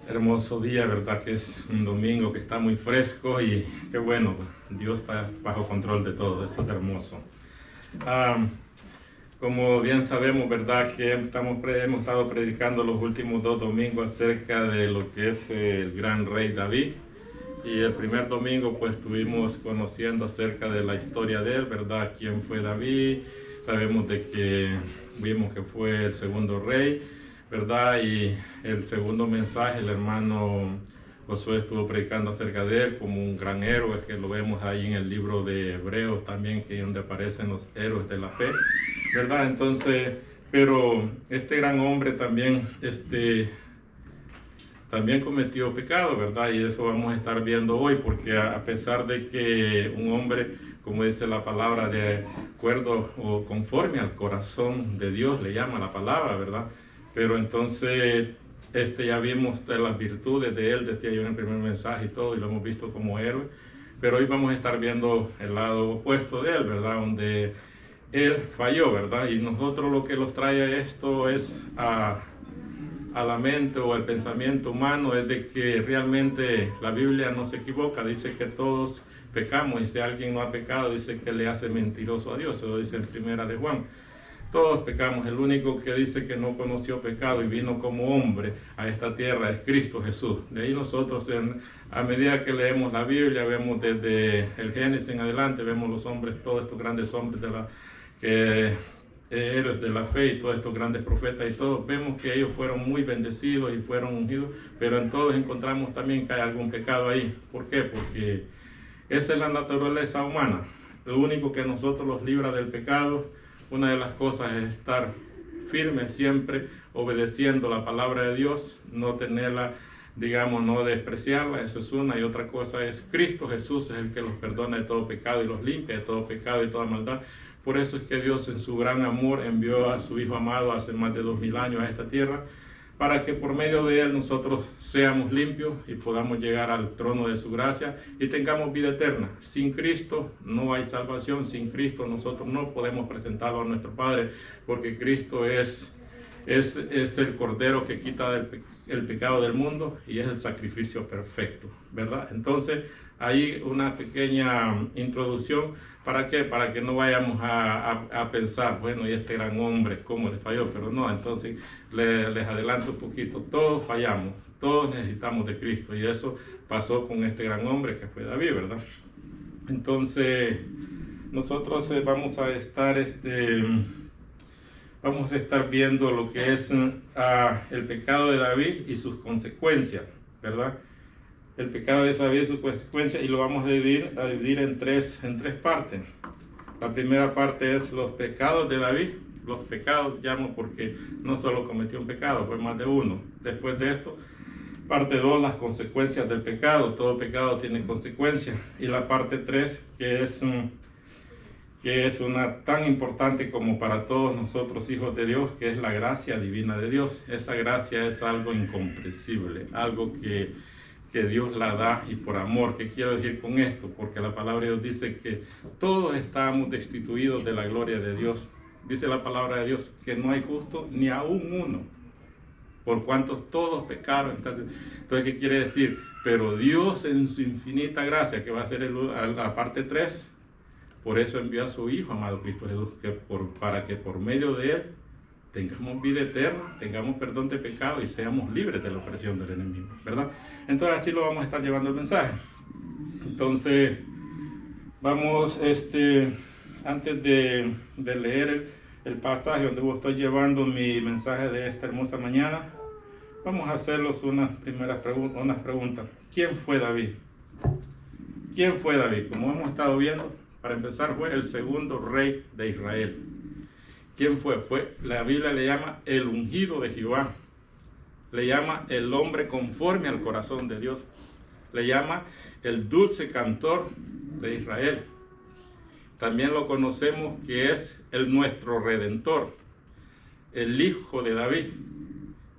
hermoso día, ¿verdad? Que es un domingo que está muy fresco y qué bueno, Dios está bajo control de todo, eso es hermoso. Como bien sabemos, ¿verdad? Que hemos estado predicando los últimos 2 domingos acerca de lo que es el gran rey David. Y el primer domingo pues estuvimos conociendo acerca de la historia de él, ¿verdad? ¿Quién fue David? Sabemos de que vimos que fue el segundo rey, ¿verdad? Y el segundo mensaje, el hermano Josué estuvo predicando acerca de él como un gran héroe, que lo vemos ahí en el libro de Hebreos también, que es donde aparecen los héroes de la fe, ¿verdad? Entonces, pero este gran hombre también, también cometió pecado, ¿verdad? Y eso vamos a estar viendo hoy, porque a pesar de que un hombre, como dice la palabra, de acuerdo o conforme al corazón de Dios, le llama la palabra, ¿verdad? Pero entonces, ya vimos de las virtudes de él, decía yo en el primer mensaje y todo, y lo hemos visto como héroe, pero hoy vamos a estar viendo el lado opuesto de él, ¿verdad? Donde él falló, ¿verdad? Y nosotros lo que nos trae esto es a la mente o al pensamiento humano, es de que realmente la Biblia no se equivoca, dice que todos pecamos, y si alguien no ha pecado, dice que le hace mentiroso a Dios, eso lo dice en Primera de Juan. Todos pecamos, el único que dice que no conoció pecado y vino como hombre a esta tierra es Cristo Jesús. De ahí nosotros, a medida que leemos la Biblia, vemos desde el Génesis en adelante, vemos los hombres, todos estos grandes hombres héroes de la fe y todos estos grandes profetas y todos, vemos que ellos fueron muy bendecidos y fueron ungidos, pero en todos encontramos también que hay algún pecado ahí. ¿Por qué? Porque esa es la naturaleza humana. Lo único que nosotros los libra del pecado, una de las cosas es estar firmes siempre, obedeciendo la palabra de Dios, no tenerla, digamos, no despreciarla, eso es una, y otra cosa es Cristo Jesús es el que los perdona de todo pecado y los limpia de todo pecado y toda maldad. Por eso es que Dios en su gran amor envió a su Hijo amado hace más de 2000 años a esta tierra, para que por medio de él nosotros seamos limpios y podamos llegar al trono de su gracia y tengamos vida eterna. Sin Cristo no hay salvación, sin Cristo nosotros no podemos presentarlo a nuestro Padre, porque Cristo es el Cordero que quita el pecado del mundo y es el sacrificio perfecto, ¿verdad? Entonces, hay una pequeña introducción. ¿Para qué? Para que no vayamos a pensar, bueno, y este gran hombre, ¿cómo le falló? Pero no, entonces les adelanto un poquito. Todos fallamos, todos necesitamos de Cristo, y eso pasó con este gran hombre que fue David, ¿verdad? Entonces, nosotros vamos a estar viendo lo que es el pecado de David y sus consecuencias, ¿verdad? El pecado de David y sus consecuencias, y lo vamos a dividir en tres partes. La primera parte es los pecados de David. Los pecados llamo porque no solo cometió un pecado, fue más de uno. Después de esto, parte 2, las consecuencias del pecado. Todo pecado tiene consecuencias. Y la parte 3, que es una tan importante como para todos nosotros hijos de Dios, que es la gracia divina de Dios. Esa gracia es algo incomprensible, algo que Dios la da y por amor. ¿Qué quiero decir con esto? Porque la palabra de Dios dice que todos estamos destituidos de la gloria de Dios. Dice la palabra de Dios que no hay justo ni aún uno, por cuanto todos pecaron. Entonces, ¿qué quiere decir? Pero Dios en su infinita gracia, que va a ser la parte 3, por eso envió a su Hijo amado Cristo Jesús, para que por medio de él tengamos vida eterna, tengamos perdón de pecado y seamos libres de la opresión del enemigo, ¿verdad? Entonces así lo vamos a estar llevando el mensaje. Entonces vamos, antes de leer el pasaje donde estoy llevando mi mensaje de esta hermosa mañana, vamos a hacerlos unas preguntas. ¿Quién fue David? ¿Quién fue David? Como hemos estado viendo, para empezar, fue el segundo rey de Israel. ¿Quién fue? La Biblia le llama el ungido de Jehová. Le llama el hombre conforme al corazón de Dios. Le llama el dulce cantor de Israel. También lo conocemos que es nuestro redentor, el hijo de David.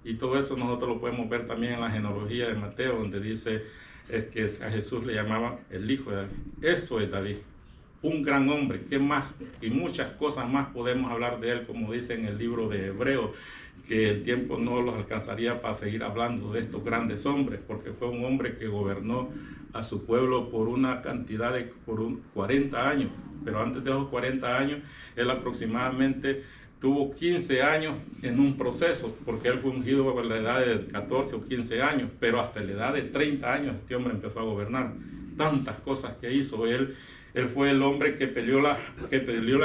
Y todo eso nosotros lo podemos ver también en la genealogía de Mateo, donde dice que a Jesús le llamaba el hijo de David. Eso es David. Un gran hombre, ¿qué más? Y muchas cosas más podemos hablar de él, como dice en el libro de Hebreos, que el tiempo no los alcanzaría para seguir hablando de estos grandes hombres, porque fue un hombre que gobernó a su pueblo por una cantidad de 40 años, pero antes de esos 40 años, él aproximadamente tuvo 15 años en un proceso, porque él fue ungido a la edad de 14 o 15 años, pero hasta la edad de 30 años este hombre empezó a gobernar. Tantas cosas que hizo él. Él fue el hombre que peleó las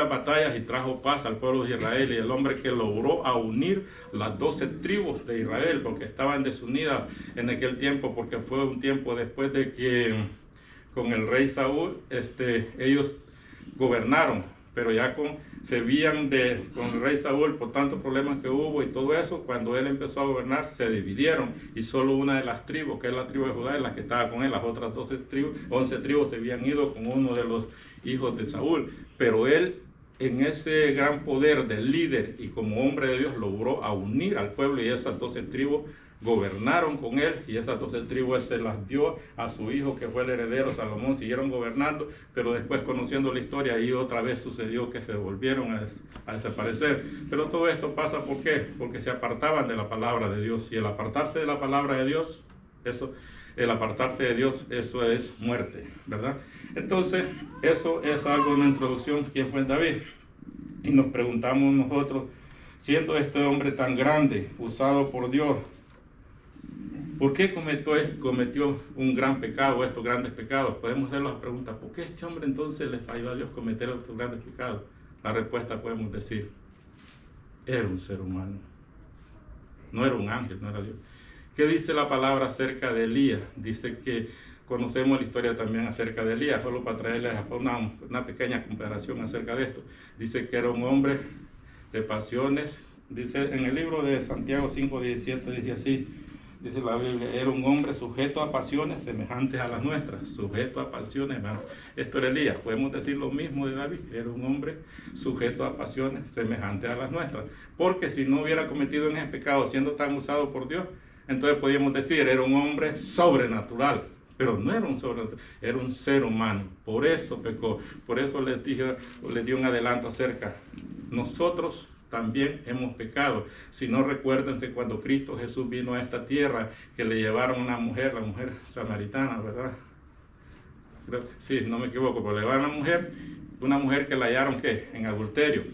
batallas y trajo paz al pueblo de Israel, y el hombre que logró a unir las 12 tribus de Israel, porque estaban desunidas en aquel tiempo, porque fue un tiempo después de que con el rey Saúl ellos gobernaron, pero ya se veían con el rey Saúl por tantos problemas que hubo y todo eso. Cuando él empezó a gobernar se dividieron, y solo una de las tribus, que es la tribu de Judá, es la que estaba con él. Las otras 11 tribus se habían ido con uno de los hijos de Saúl, pero él, en ese gran poder del líder y como hombre de Dios, logró a unir al pueblo, y esas 12 tribus gobernaron con él, y esas 12 tribus él se las dio a su hijo, que fue el heredero Salomón. Siguieron gobernando, pero después, conociendo la historia, ahí otra vez sucedió que se volvieron a desaparecer. Pero todo esto pasa, ¿por qué? Porque se apartaban de la palabra de Dios, y el apartarse de la palabra de Dios, eso es muerte, ¿verdad? Entonces, eso es algo, una introducción. ¿Quién fue David? Y nos preguntamos nosotros, siendo este hombre tan grande, usado por Dios, ¿por qué cometió un gran pecado, estos grandes pecados? Podemos hacer la pregunta, ¿por qué este hombre entonces le falló a Dios cometer estos grandes pecados? La respuesta podemos decir, era un ser humano, no era un ángel, no era Dios. ¿Qué dice la palabra acerca de Elías? Dice que conocemos la historia también acerca de Elías, solo para traerles una pequeña comparación acerca de esto. Dice que era un hombre de pasiones. Dice en el libro de Santiago 5:17, dice así, dice la Biblia, era un hombre sujeto a pasiones semejantes a las nuestras, sujeto a pasiones. Esto era Elías. Podemos decir lo mismo de David, era un hombre sujeto a pasiones semejantes a las nuestras, porque si no hubiera cometido en ese pecado, siendo tan usado por Dios, entonces podríamos decir, era un hombre sobrenatural, pero no era un sobrenatural, era un ser humano. Por eso pecó, por eso les di un adelanto acerca. Nosotros también hemos pecado. Si no, recuérdense cuando Cristo Jesús vino a esta tierra, que le llevaron una mujer, la mujer samaritana, ¿verdad? Sí, no me equivoco, pero le llevaron una mujer que la hallaron, ¿qué? En adulterio.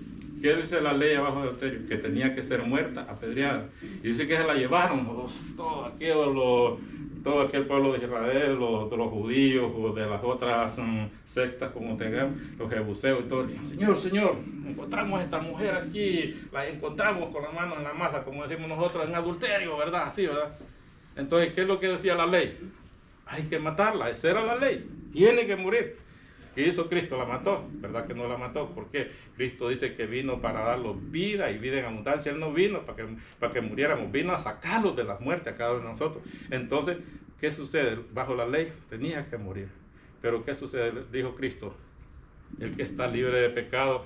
¿Qué dice la ley abajo de adulterio? Que tenía que ser muerta, apedreada. Y dice que se la llevaron todo aquel pueblo de Israel, los judíos o de las otras sectas, como tengamos, los jebuseos y todo. Señor, encontramos a esta mujer aquí, la encontramos con las manos en la masa, como decimos nosotros, en adulterio, ¿verdad? Así, ¿verdad? Entonces, ¿qué es lo que decía la ley? Hay que matarla, esa era la ley, tiene que morir. ¿Qué hizo Cristo? La mató, ¿verdad que no la mató? Porque Cristo dice que vino para darlos vida y vida en abundancia. Él no vino para que muriéramos, vino a sacarlos de la muerte a cada uno de nosotros. Entonces, ¿qué sucede? Bajo la ley tenía que morir. Pero ¿qué sucede? Dijo Cristo, el que está libre de pecado,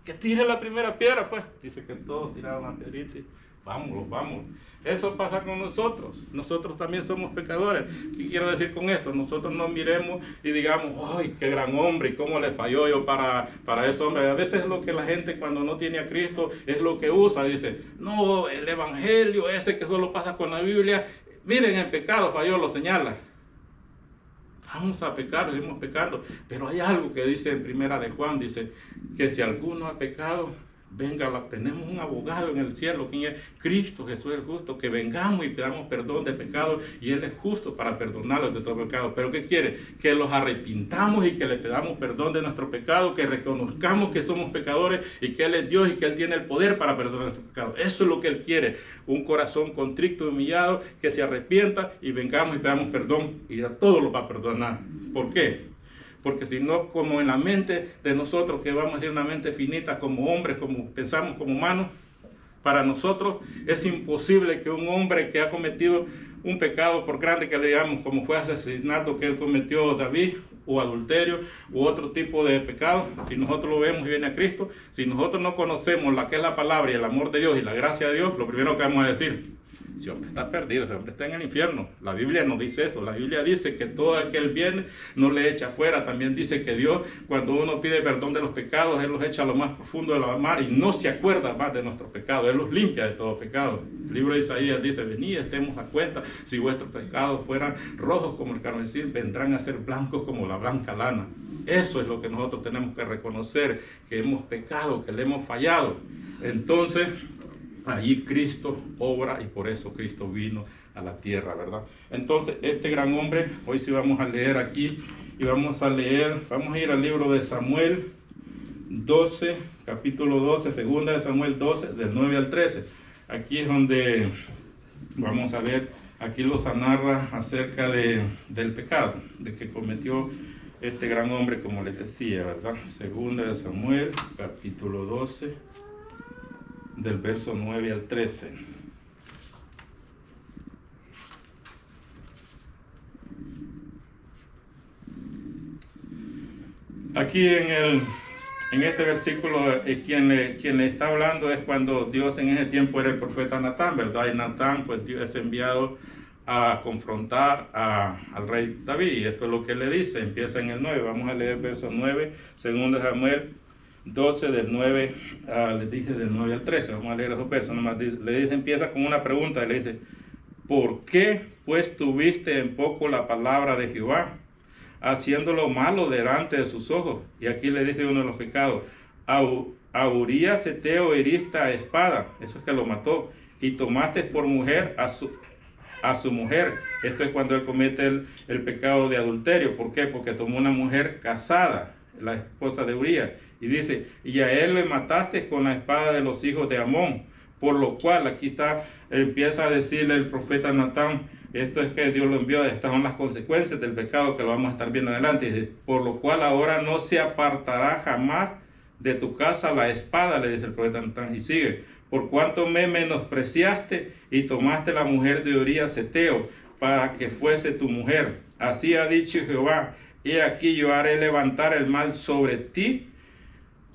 que tire la primera piedra, pues. Dice que todos tiraron la piedrita. Vamos. Eso pasa con nosotros. Nosotros también somos pecadores. ¿Qué quiero decir con esto? Nosotros no miremos y digamos, ¡ay, qué gran hombre! ¿Y cómo le falló yo para ese hombre? A veces es lo que la gente, cuando no tiene a Cristo, es lo que usa. Dice, no, el evangelio ese que solo pasa con la Biblia. Miren, el pecado falló, lo señala. Vamos a pecar, seguimos pecando. Pero hay algo que dice en Primera de Juan, dice que si alguno ha pecado, venga, tenemos un abogado en el cielo, quien es Cristo Jesús el justo, que vengamos y pidamos perdón de pecado, y Él es justo para perdonarlos de todo pecado. Pero ¿qué quiere? Que los arrepintamos y que le pedamos perdón de nuestro pecado, que reconozcamos que somos pecadores y que Él es Dios y que Él tiene el poder para perdonar nuestro pecado. Eso es lo que Él quiere, un corazón contrito y humillado, que se arrepienta y vengamos y pedamos perdón, y a todos los va a perdonar. ¿Por qué? Porque si no, como en la mente de nosotros, que vamos a decir una mente finita como hombres, como pensamos como humanos, para nosotros es imposible que un hombre que ha cometido un pecado, por grande que le digamos, como fue asesinato que él cometió David, o adulterio, u otro tipo de pecado, si nosotros lo vemos y viene a Cristo, si nosotros no conocemos la que es la palabra y el amor de Dios y la gracia de Dios, lo primero que vamos a decir, ese hombre está perdido, ese hombre está en el infierno. La Biblia no dice eso. La Biblia dice que todo aquel bien no le echa fuera. También dice que Dios, cuando uno pide perdón de los pecados, Él los echa a lo más profundo de la mar y no se acuerda más de nuestros pecados. Él los limpia de todo pecado. El libro de Isaías dice: venid, estemos a cuenta. Si vuestros pecados fueran rojos como el carmesí, vendrán a ser blancos como la blanca lana. Eso es lo que nosotros tenemos que reconocer, que hemos pecado, que le hemos fallado. Entonces, allí Cristo obra y por eso Cristo vino a la tierra, ¿verdad? Entonces, este gran hombre, hoy sí vamos a leer aquí y vamos a ir al libro de Samuel 12, capítulo 12, segunda de Samuel 12, del 9 al 13. Aquí es donde vamos a ver, aquí los narra acerca del pecado, de que cometió este gran hombre, como les decía, ¿verdad? Segunda de Samuel, capítulo 12, del verso 9 al 13. Aquí en este versículo, quien le está hablando es cuando Dios en ese tiempo era el profeta Natán, ¿verdad? Y Natán, pues Dios es enviado a confrontar al rey David. Y esto es lo que le dice, empieza en el 9. Vamos a leer el verso 9, segundo Samuel 12, del 9, les dije del 9 al 13. Vamos a leer esos versos. Nomás le dice, empieza con una pregunta, y le dice: ¿por qué pues tuviste en poco la palabra de Jehová, haciendo lo malo delante de sus ojos? Y aquí le dice uno de los pecados: a Urías Heteo heriste a espada, eso es que lo mató, y tomaste por mujer a su mujer. Esto es cuando él comete el pecado de adulterio. ¿Por qué? Porque tomó una mujer casada, la esposa de Urías, y dice: y a él le mataste con la espada de los hijos de Amón. Por lo cual, aquí está, empieza a decirle el profeta Natán, esto es que Dios lo envió, estas son las consecuencias del pecado que lo vamos a estar viendo adelante. Dice: por lo cual ahora no se apartará jamás de tu casa la espada, le dice el profeta Natán, y sigue: por cuanto me menospreciaste y tomaste la mujer de Urías Heteo para que fuese tu mujer. Así ha dicho Jehová: he aquí yo haré levantar el mal sobre ti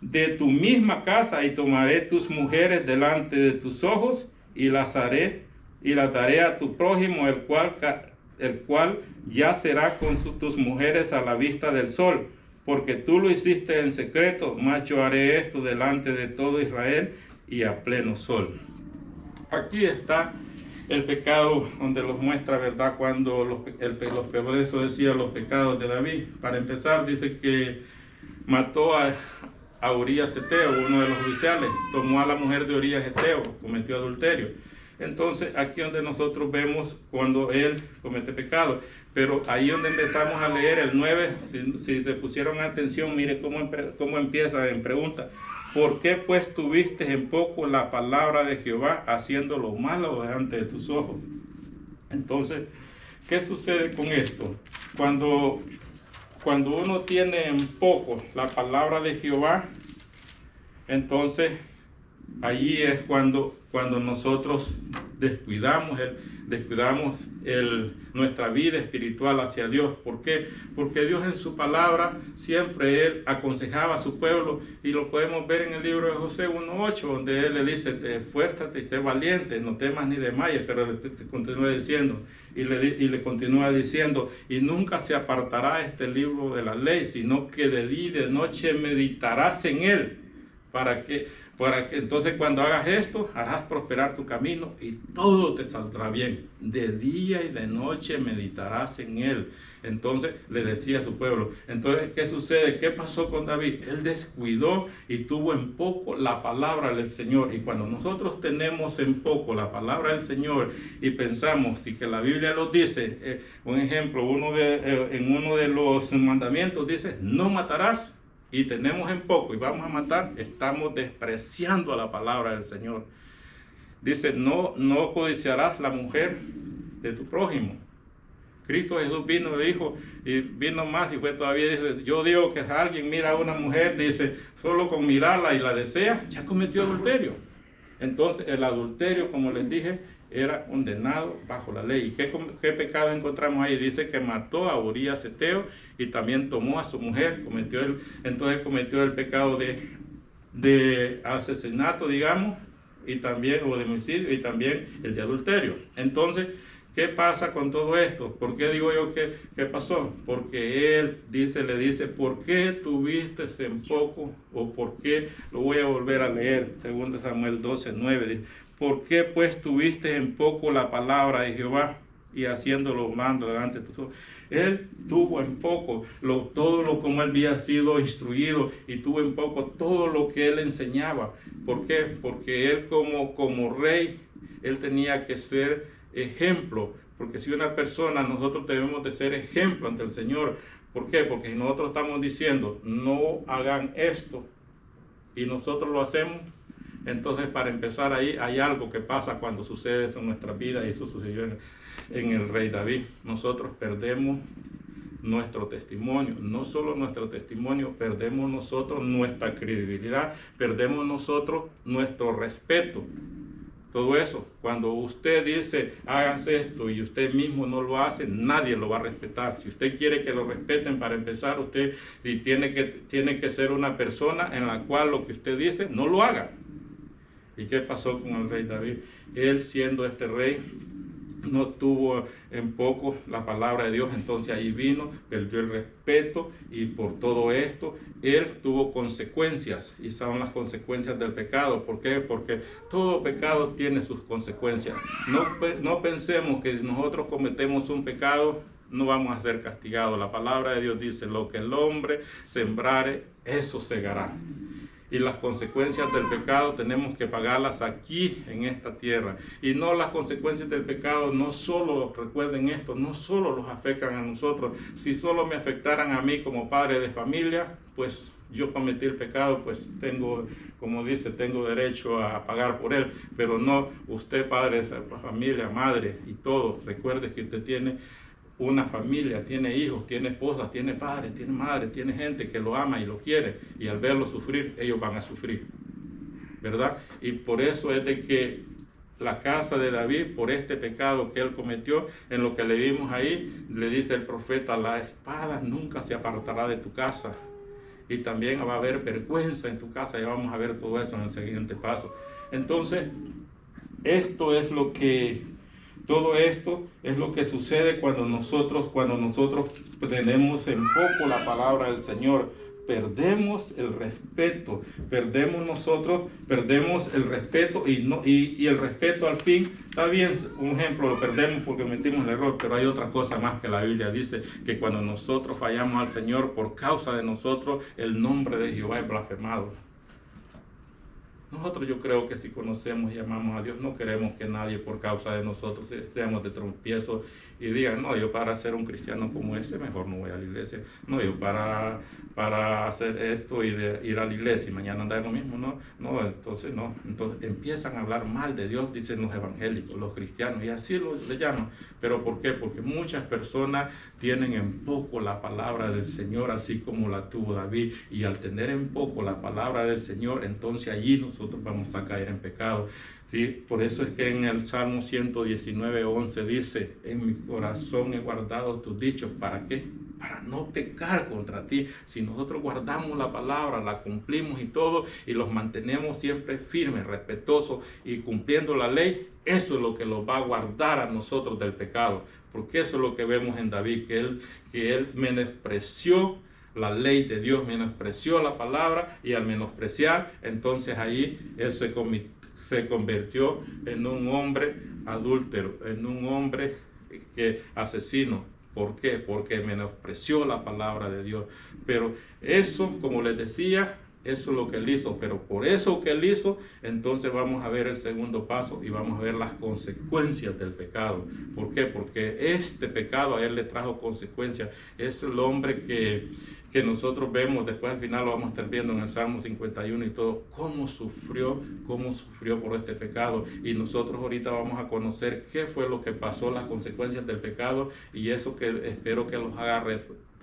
de tu misma casa, y tomaré tus mujeres delante de tus ojos y las daré a tu prójimo, el cual ya será con tus mujeres a la vista del sol, porque tú lo hiciste en secreto, mas yo haré esto delante de todo Israel y a pleno sol. Aquí está el pecado donde los muestra, ¿verdad? Cuando los peores, eso decía, los pecados de David. Para empezar, dice que mató a Urías Heteo, uno de los oficiales, tomó a la mujer de Urías Heteo, cometió adulterio. Entonces, aquí donde nosotros vemos cuando él comete pecado. Pero ahí donde empezamos a leer el 9, si te pusieron atención, mire cómo empieza en pregunta: ¿por qué pues tuviste en poco la palabra de Jehová, haciendo lo malo delante de tus ojos? Entonces, ¿qué sucede con esto? Cuando uno tiene en poco la palabra de Jehová, entonces allí es cuando nosotros descuidamos nuestra vida espiritual hacia Dios. ¿Por qué? Porque Dios en su palabra siempre Él aconsejaba a su pueblo, y lo podemos ver en el libro de José 1:8, donde Él le dice: esfuérzate y esté valiente, no temas ni desmayes. Pero te continúa diciendo, y le continúa diciendo: y nunca se apartará este libro de la ley, sino que de día y de noche meditarás en él, para que entonces cuando hagas esto, harás prosperar tu camino y todo te saldrá bien. De día y de noche meditarás en él. Entonces le decía a su pueblo. Entonces, ¿qué sucede? ¿Qué pasó con David? Él descuidó y tuvo en poco la palabra del Señor. Y cuando nosotros tenemos en poco la palabra del Señor y pensamos y que la Biblia lo dice, un ejemplo, en uno de los mandamientos dice: no matarás. Y tenemos en poco y vamos a matar, estamos despreciando a la palabra del Señor. Dice: no codiciarás la mujer de tu prójimo. Cristo Jesús vino y dijo, y vino más y fue todavía, dice: yo digo que si alguien mira a una mujer, dice, solo con mirarla y la desea, ya cometió adulterio. Entonces el adulterio, como les dije, era condenado bajo la ley. ¿Y qué pecado encontramos ahí? Dice que mató a Urías Heteo y también tomó a su mujer. Entonces cometió el pecado de asesinato, digamos, y también, o de homicidio, y también el de adulterio. Entonces, ¿qué pasa con todo esto? ¿Por qué digo yo que pasó? Porque él le dice, ¿por qué tuviste en poco? O ¿por qué? Lo voy a volver a leer, 2 Samuel 12:9. Dice, ¿por qué pues tuviste en poco la palabra de Jehová y haciéndolo mando delante de tus ojos? Él tuvo en poco todo lo como él había sido instruido, y tuvo en poco todo lo que él enseñaba. ¿Por qué? Porque él como rey, él tenía que ser ejemplo, porque si una persona, nosotros debemos de ser ejemplo ante el Señor. ¿Por qué? Porque si nosotros estamos diciendo, no hagan esto, y nosotros lo hacemos, entonces para empezar ahí hay algo que pasa cuando sucede eso en nuestra vida, y eso sucedió en el rey David. Nosotros perdemos nuestro testimonio, no solo nuestro testimonio, perdemos nosotros nuestra credibilidad, perdemos nosotros nuestro respeto. Todo eso, cuando usted dice, háganse esto, y usted mismo no lo hace, nadie lo va a respetar. Si usted quiere que lo respeten, para empezar, usted tiene que ser una persona en la cual lo que usted dice, no lo haga. ¿Y qué pasó con el rey David? Él, siendo este rey, no tuvo en poco la palabra de Dios, entonces ahí vino, perdió el respeto, y por todo esto él tuvo consecuencias, y son las consecuencias del pecado. ¿Por qué? Porque todo pecado tiene sus consecuencias. No pensemos que nosotros cometemos un pecado, no vamos a ser castigados. La palabra de Dios dice, lo que el hombre sembrare, eso segará. Y las consecuencias del pecado tenemos que pagarlas aquí en esta tierra. Y no, las consecuencias del pecado no solo, recuerden esto, no solo los afectan a nosotros. Si solo me afectaran a mí como padre de familia, pues yo cometí el pecado, pues tengo, como dice, tengo derecho a pagar por él. Pero no, usted padre de familia, madre y todo, recuerde que usted tiene una familia, tiene hijos, tiene esposa, tiene padre, tiene madre, tiene gente que lo ama y lo quiere, y al verlo sufrir, ellos van a sufrir, ¿verdad? Y por eso es de que la casa de David, por este pecado que él cometió, en lo que le vimos ahí, le dice el profeta, la espada nunca se apartará de tu casa, y también va a haber vergüenza en tu casa, y vamos a ver todo eso en el siguiente paso. Entonces, todo esto es lo que sucede cuando nosotros tenemos en poco la palabra del Señor. Perdemos el respeto, perdemos el respeto, y el respeto al fin, está bien, un ejemplo, lo perdemos porque cometimos el error, pero hay otra cosa más que la Biblia dice, que cuando nosotros fallamos al Señor, por causa de nosotros, el nombre de Jehová es blasfemado. Nosotros, yo creo que si conocemos y amamos a Dios, no queremos que nadie por causa de nosotros estemos de tropiezo y digan, no, yo para ser un cristiano como ese, mejor no voy a la iglesia. No, yo para hacer esto y de ir a la iglesia y mañana andar en lo mismo, entonces empiezan a hablar mal de Dios, dicen los evangélicos, los cristianos, y así le llaman. ¿Pero por qué? Porque muchas personas tienen en poco la palabra del Señor, así como la tuvo David, y al tener en poco la palabra del Señor, entonces allí nosotros vamos a caer en pecado. ¿Sí? Por eso es que en el Salmo 119:11 dice, en mi corazón he guardado tus dichos. ¿Para qué? Para no pecar contra ti. Si nosotros guardamos la palabra, la cumplimos y todo, y los mantenemos siempre firmes, respetuosos y cumpliendo la ley, eso es lo que los va a guardar a nosotros del pecado. Porque eso es lo que vemos en David, que él menospreció la ley de Dios, menospreció la palabra, y al menospreciar, entonces ahí él se convirtió en un hombre adúltero, en un hombre asesino. ¿Por qué? Porque menospreció la palabra de Dios. Pero eso, como les decía, eso es lo que él hizo. Pero por eso que él hizo, entonces vamos a ver el segundo paso y vamos a ver las consecuencias del pecado. ¿Por qué? Porque este pecado a él le trajo consecuencias. Es el hombre que nosotros vemos, después al final lo vamos a estar viendo en el Salmo 51 y todo, cómo sufrió por este pecado. Y nosotros ahorita vamos a conocer qué fue lo que pasó, las consecuencias del pecado, y eso que espero que los haga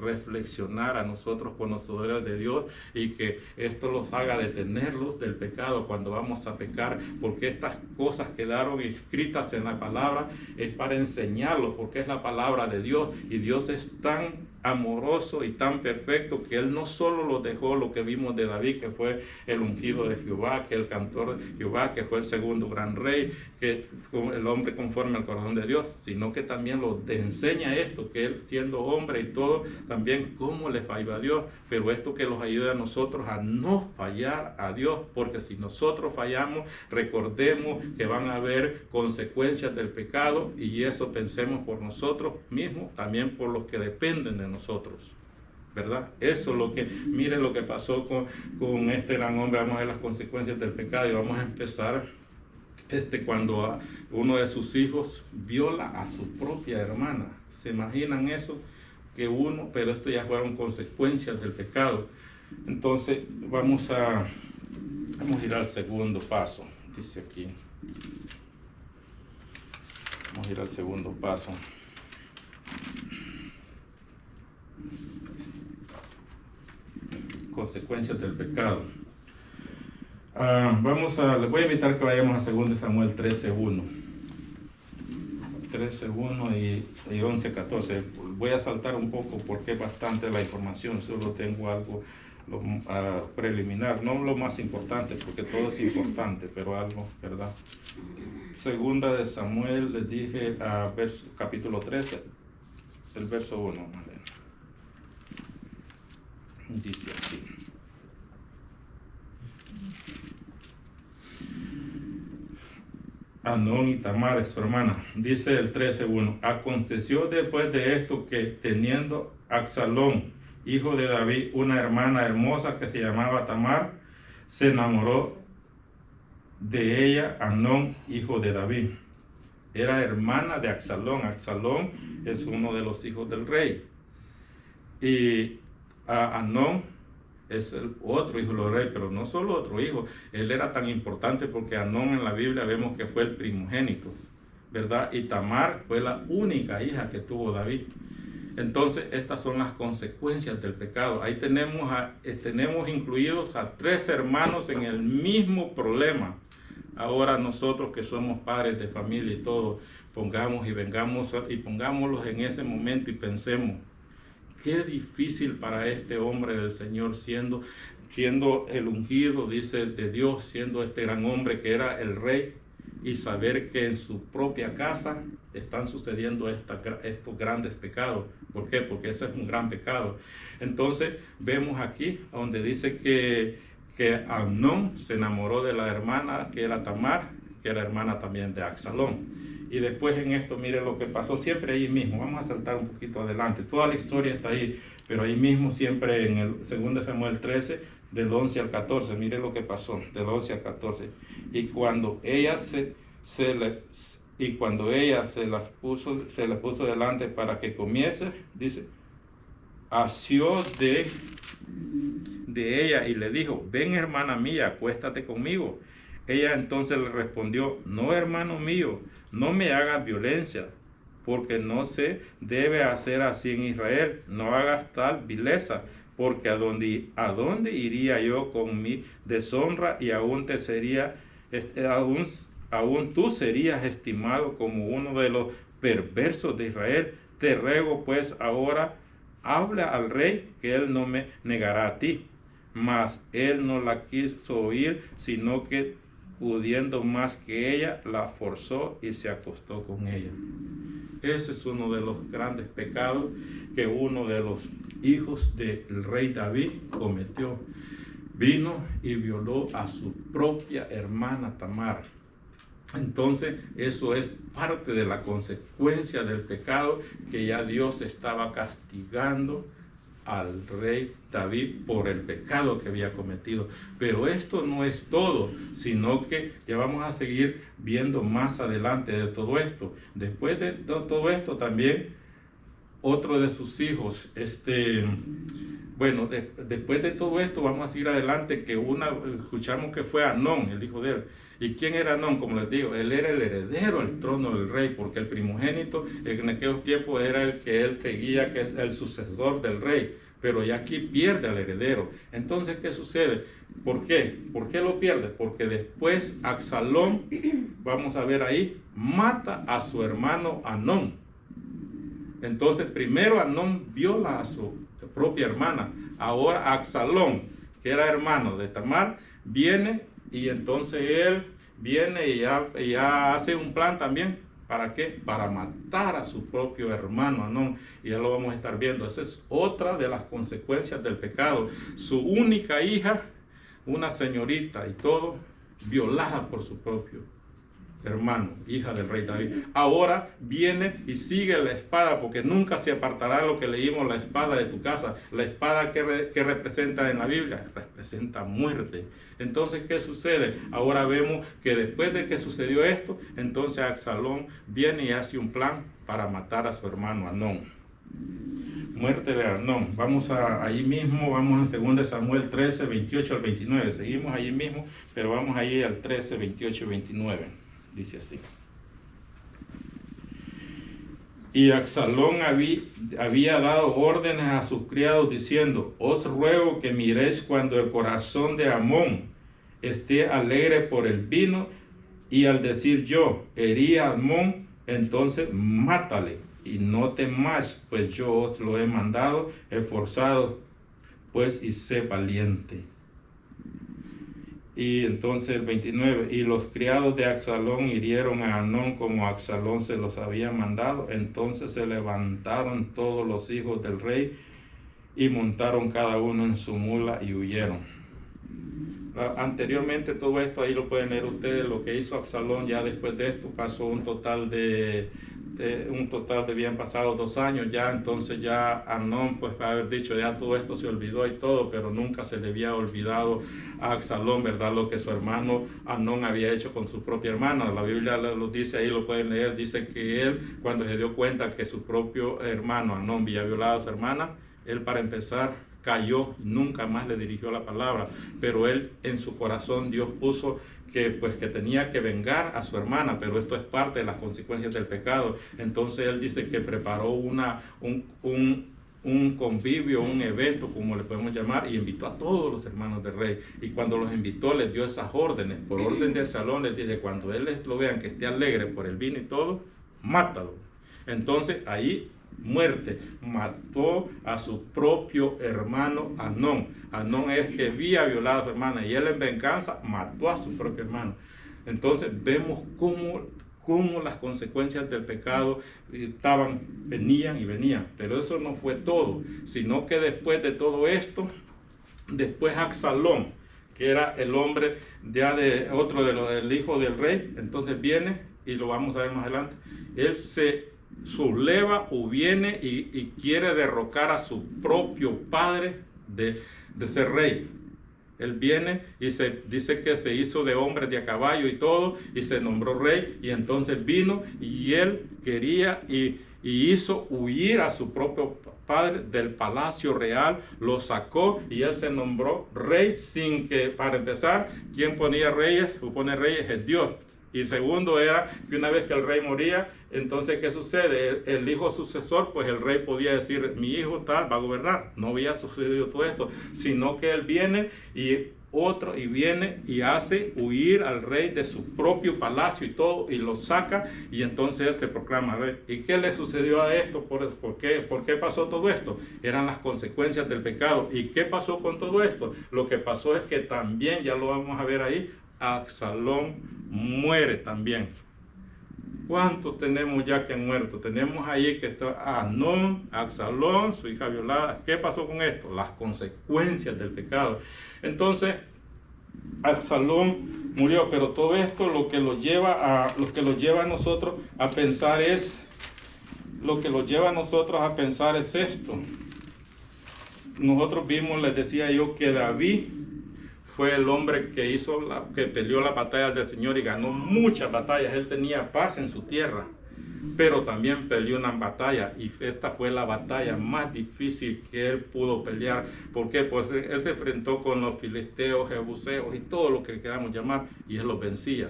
reflexionar a nosotros conocedores de Dios, y que esto los haga detenerlos del pecado cuando vamos a pecar, porque estas cosas quedaron escritas en la palabra, es para enseñarlos, porque es la palabra de Dios, y Dios es tan amoroso y tan perfecto que Él no solo los dejó lo que vimos de David, que fue el ungido de Jehová, que el cantor de Jehová, que fue el segundo gran rey, que el hombre conforme al corazón de Dios, sino que también los enseña esto, que Él siendo hombre y todo, también cómo le falló a Dios, pero esto que los ayude a nosotros a no fallar a Dios, porque si nosotros fallamos, recordemos que van a haber consecuencias del pecado, y eso pensemos por nosotros mismos, también por los que dependen de nosotros, ¿verdad? Eso es lo que, miren lo que pasó con este gran hombre. Vamos a ver las consecuencias del pecado, y vamos a empezar cuando uno de sus hijos viola a su propia hermana. ¿Se imaginan eso? Pero esto ya fueron consecuencias del pecado. Entonces vamos a ir al segundo paso. Dice aquí, vamos a ir al segundo paso. Consecuencias del pecado. Les voy a invitar que vayamos a 2 Samuel 13:1. 13:1 y 11:14. Voy a saltar un poco porque es bastante la información, solo tengo algo preliminar, no lo más importante, porque todo es importante, pero algo, ¿verdad? 2 de Samuel, les dije, capítulo 13, el verso 1. Dice así: Amnón y Tamar es su hermana. Dice el 13:1: Aconteció después de esto que, teniendo Absalón, hijo de David, una hermana hermosa que se llamaba Tamar, se enamoró de ella Amnón, hijo de David. Era hermana de Absalón. Absalón es uno de los hijos del rey, y Amnón es el otro hijo del rey, pero no solo otro hijo. Él era tan importante porque Amnón en la Biblia vemos que fue el primogénito, ¿verdad? Y Tamar fue la única hija que tuvo David. Entonces estas son las consecuencias del pecado. Ahí tenemos incluidos a 3 hermanos en el mismo problema. Ahora nosotros que somos padres de familia y todo, pongámoslos en ese momento y pensemos: qué difícil para este hombre del Señor, siendo el ungido, dice, de Dios, siendo este gran hombre que era el rey, y saber que en su propia casa están sucediendo estos grandes pecados. ¿Por qué? Porque ese es un gran pecado. Entonces vemos aquí donde dice que Amnón se enamoró de la hermana que era Tamar, que era hermana también de Absalón. Y después en esto, mire lo que pasó siempre ahí mismo. Vamos a saltar un poquito adelante. Toda la historia está ahí, pero ahí mismo siempre en el 2 Samuel 13, del 11 al 14. Mire lo que pasó, del 11 al 14. Y cuando ella se las puso delante para que comiese, dice, asió de ella y le dijo: ven, hermana mía, acuéstate conmigo. Ella entonces le respondió: no, hermano mío, no me hagas violencia, porque no se debe hacer así en Israel. No hagas tal vileza, porque ¿a dónde iría yo con mi deshonra? Y aún tú serías estimado como uno de los perversos de Israel. Te ruego pues ahora, habla al rey, que él no me negará a ti. Mas él no la quiso oír, sino que, pudiendo más que ella, la forzó y se acostó con ella. Ese es uno de los grandes pecados que uno de los hijos del rey David cometió. Vino y violó a su propia hermana Tamar. Entonces eso es parte de la consecuencia del pecado, que ya Dios estaba castigando al rey David por el pecado que había cometido. Pero esto no es todo, sino que ya vamos a seguir viendo más adelante de todo esto. Después de todo esto también otro de sus hijos, bueno, después de todo esto vamos a seguir adelante, que escuchamos que fue Amnón, el hijo de él. ¿Y quién era Amnón? Como les digo, él era el heredero al trono del rey, porque el primogénito en aquellos tiempos era el que él seguía, que es el sucesor del rey, pero ya aquí pierde al heredero. Entonces, ¿qué sucede? ¿Por qué? ¿Por qué lo pierde? Porque después Absalón, vamos a ver ahí, mata a su hermano Amnón. Entonces, primero Amnón viola a su propia hermana. Ahora Absalón, que era hermano de Tamar, viene y entonces él viene y ya hace un plan también. ¿Para qué? Para matar a su propio hermano Amnón. Y ya lo vamos a estar viendo. Esa es otra de las consecuencias del pecado. Su única hija, una señorita y todo, violada por su propio hermano, hija del rey David. Ahora viene y sigue la espada, porque nunca se apartará lo que leímos, la espada de tu casa. La espada que representa en la Biblia, representa muerte. Entonces, ¿qué sucede? Ahora vemos que después de que sucedió esto, entonces Absalón viene y hace un plan para matar a su hermano Amnón. Muerte de Amnón. Vamos allí mismo, vamos a 2 Samuel 13, 28 al 29. Seguimos allí mismo, pero vamos allí al 13, 28 y 29. Dice así. Y Absalón había dado órdenes a sus criados diciendo: os ruego que miréis cuando el corazón de Amnón esté alegre por el vino, y al decir yo, herí a Amnón, entonces mátale, y no temáis, pues yo os lo he mandado, esforzado pues y sé valiente. Y entonces el 29, y los criados de Absalón hirieron a Amnón como Absalón se los había mandado. Entonces se levantaron todos los hijos del rey y montaron cada uno en su mula y huyeron. Anteriormente todo esto, ahí lo pueden leer ustedes, lo que hizo Absalón. Ya después de esto pasó un total de bien pasado 2 años ya. Entonces ya Amnón pues va a haber dicho, ya todo esto se olvidó y todo, pero nunca se le había olvidado a Absalón, ¿verdad? Lo que su hermano Amnón había hecho con su propia hermana. La Biblia lo dice ahí, lo pueden leer, dice que él, cuando se dio cuenta que su propio hermano Amnón había violado a su hermana, él, para empezar, cayó, nunca más le dirigió la palabra, pero él en su corazón, Dios puso que tenía que vengar a su hermana, pero esto es parte de las consecuencias del pecado. Entonces él dice que preparó un convivio, un evento, como le podemos llamar, y invitó a todos los hermanos del rey. Y cuando los invitó, les dio esas órdenes. Por orden de Absalón les dice: cuando él lo vean que esté alegre por el vino y todo, mátalo. Entonces ahí, muerte, mató a su propio hermano Amnón. Amnón es que había violado a su hermana, y él en venganza mató a su propio hermano. Entonces vemos cómo las consecuencias del pecado venían y venían. Pero eso no fue todo, sino que después de todo esto, después Absalón, que era el hombre ya de otro del hijo del rey, entonces viene, y lo vamos a ver más adelante, él se subleva o viene y quiere derrocar a su propio padre de ser rey. Él viene y se dice que se hizo de hombre de a caballo y todo, y se nombró rey. Y entonces vino y él quería y hizo huir a su propio padre del palacio real, lo sacó y él se nombró rey, sin que, para empezar, quien ponía reyes o pone reyes es Dios. Y segundo era que una vez que el rey moría, entonces ¿qué sucede? El hijo sucesor, pues el rey podía decir: mi hijo tal va a gobernar. No había sucedido todo esto, sino que él viene y viene y hace huir al rey de su propio palacio y todo, y lo saca, y entonces él se proclama rey. ¿Y qué le sucedió a esto? ¿Por qué pasó todo esto? Eran las consecuencias del pecado. ¿Y qué pasó con todo esto? Lo que pasó es que también, ya lo vamos a ver ahí, Absalón muere también. ¿Cuántos tenemos ya que han muerto? Tenemos ahí que está Amnón, Absalón, su hija violada. ¿Qué pasó con esto? Las consecuencias del pecado. Entonces, Absalón murió, pero todo esto lo que lo lleva a nosotros a pensar es esto. Nosotros vimos, les decía yo, que David fue el hombre que peleó las batallas del Señor y ganó muchas batallas. Él tenía paz en su tierra. pero también peleó una batalla, y esta fue la batalla más difícil que él pudo pelear. ¿Por qué? Pues él se enfrentó con los filisteos, jebuseos y todo lo que queramos llamar, y él los vencía.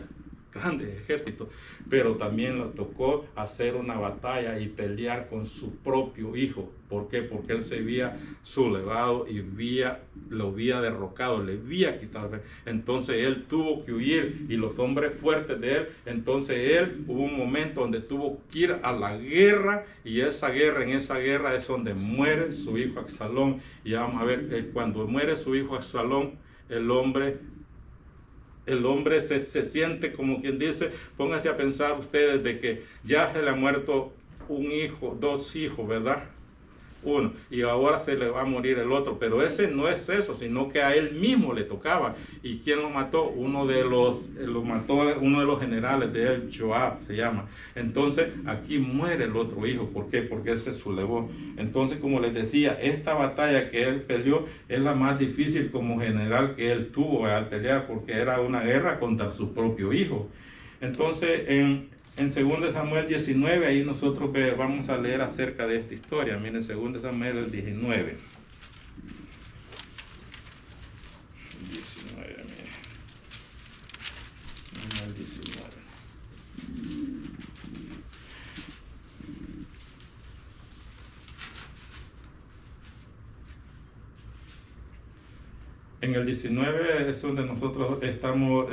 Grandes ejércitos, pero también le tocó hacer una batalla y pelear con su propio hijo. ¿Por qué? Porque él se había sublevado y lo había derrocado, le había quitado. Entonces él tuvo que huir, y los hombres fuertes de él, entonces él hubo un momento donde tuvo que ir a la guerra, y en esa guerra es donde muere su hijo Absalón. Y ya vamos a ver, cuando muere su hijo Absalón, el hombre se siente, como quien dice, pónganse a pensar ustedes de que ya se le ha muerto un hijo, dos hijos, ¿verdad? Uno, y ahora se le va a morir el otro, pero ese no es eso, sino que a él mismo le tocaba. ¿Y quién lo mató? Lo mató uno de los generales de él, Joab se llama. Entonces aquí muere el otro hijo. ¿Por qué? Porque él se sublevó. Entonces, como les decía, esta batalla que él peleó es la más difícil como general que él tuvo al pelear, porque era una guerra contra su propio hijo. Entonces, en 2 Samuel 19, ahí nosotros vamos a leer acerca de esta historia. Miren, 2 Samuel el 19. 19, miren. El 19. En el 19 es donde nosotros estamos,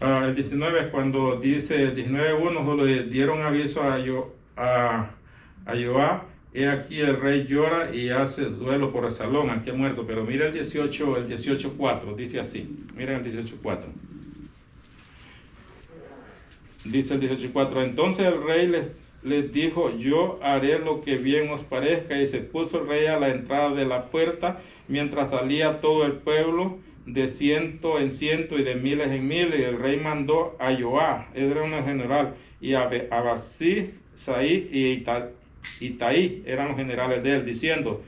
el 19 es cuando dice, el 19:1, solo le dieron aviso a Joab, he aquí el rey llora y hace duelo por Absalón, aquí ha muerto. Pero mira el 18:4, dice así, miren el 18:4. Dice el 18:4, entonces el rey les dijo, yo haré lo que bien os parezca, y se puso el rey a la entrada de la puerta, mientras salía todo el pueblo, de 100 en 100 y de miles en miles. Y el rey mandó a Joab, era un general, y a Abasí, Saí y Itaí eran los generales de él, diciendo,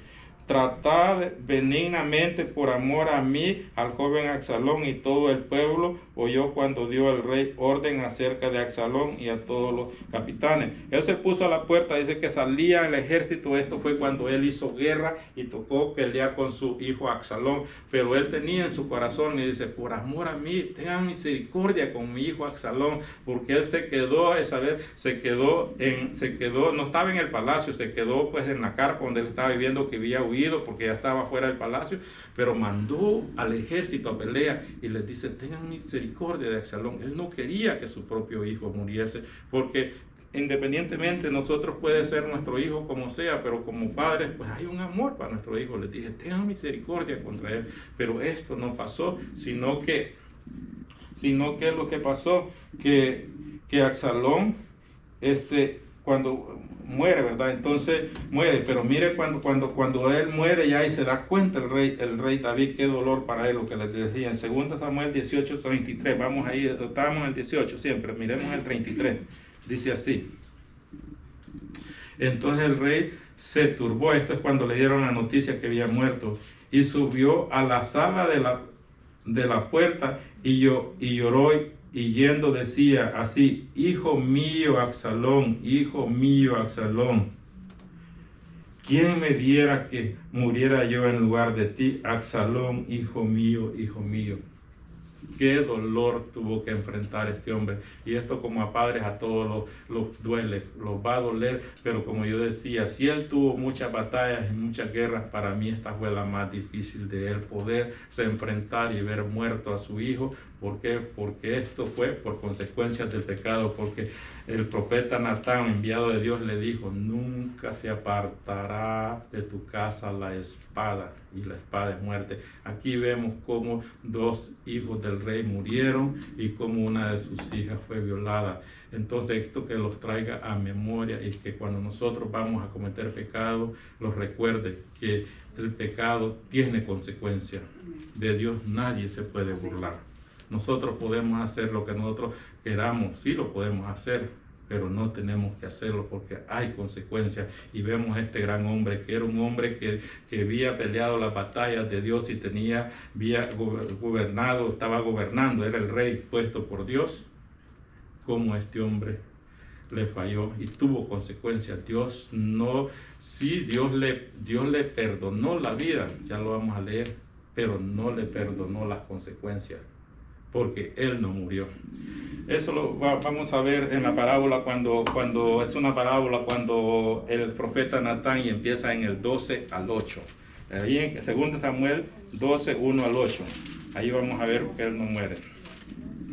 tratad benignamente por amor a mí al joven Absalón. Y todo el pueblo oyó cuando dio el rey orden acerca de Absalón y a todos los capitanes. Él se puso a la puerta, dice que salía el ejército. Esto fue cuando él hizo guerra y tocó pelear con su hijo Absalón. Pero él tenía en su corazón, y dice, por amor a mí, tengan misericordia con mi hijo Absalón, porque él se quedó, esa vez, no estaba en el palacio, se quedó pues en la carpa donde él estaba viviendo, que había huido porque ya estaba fuera del palacio, pero mandó al ejército a pelear y les dice, tengan misericordia de Absalón. Él no quería que su propio hijo muriese, porque independientemente nosotros puede ser nuestro hijo como sea, pero como padres pues hay un amor para nuestro hijo. Les dije, tengan misericordia contra él, pero esto no pasó, sino que lo que pasó, que Absalón, cuando muere, ¿verdad? Entonces muere, pero mire cuando él muere ya, y se da cuenta el rey David, qué dolor para él, lo que les decía en 2 Samuel 18:33, vamos ahí, estábamos en el 18 siempre, miremos el 33, dice así, entonces el rey se turbó, esto es cuando le dieron la noticia que había muerto, y subió a la sala de la puerta y lloró, y yendo decía así, hijo mío Absalón, ¿quién me diera que muriera yo en lugar de ti, Absalón, hijo mío, hijo mío? Qué dolor tuvo que enfrentar este hombre. Y esto, como a padres, a todos los duele, los va a doler. Pero como yo decía, si él tuvo muchas batallas y muchas guerras, para mí esta fue la más difícil de él poderse enfrentar y ver muerto a su hijo. ¿Por qué? Porque esto fue por consecuencias del pecado. Porque el profeta Natán, enviado de Dios, le dijo, nunca se apartará de tu casa la espada, y la espada es muerte. Aquí vemos cómo dos hijos del rey murieron y cómo una de sus hijas fue violada. Entonces esto que los traiga a memoria, y que cuando nosotros vamos a cometer pecado, los recuerde que el pecado tiene consecuencias. De Dios nadie se puede burlar. Nosotros podemos hacer lo que nosotros queramos, sí lo podemos hacer, pero no tenemos que hacerlo porque hay consecuencias. Y vemos a este gran hombre, que era un hombre que había peleado las batallas de Dios y había gobernado, estaba gobernando, era el rey puesto por Dios. cómo este hombre le falló y tuvo consecuencias. Dios le perdonó la vida, ya lo vamos a leer, pero no le perdonó las consecuencias, porque él no murió. Eso lo vamos a ver en la parábola cuando es una parábola cuando el profeta Natán, y empieza en el 12 al 8. Ahí en 2 Samuel 12, 1 al 8. Ahí vamos a ver que él no muere.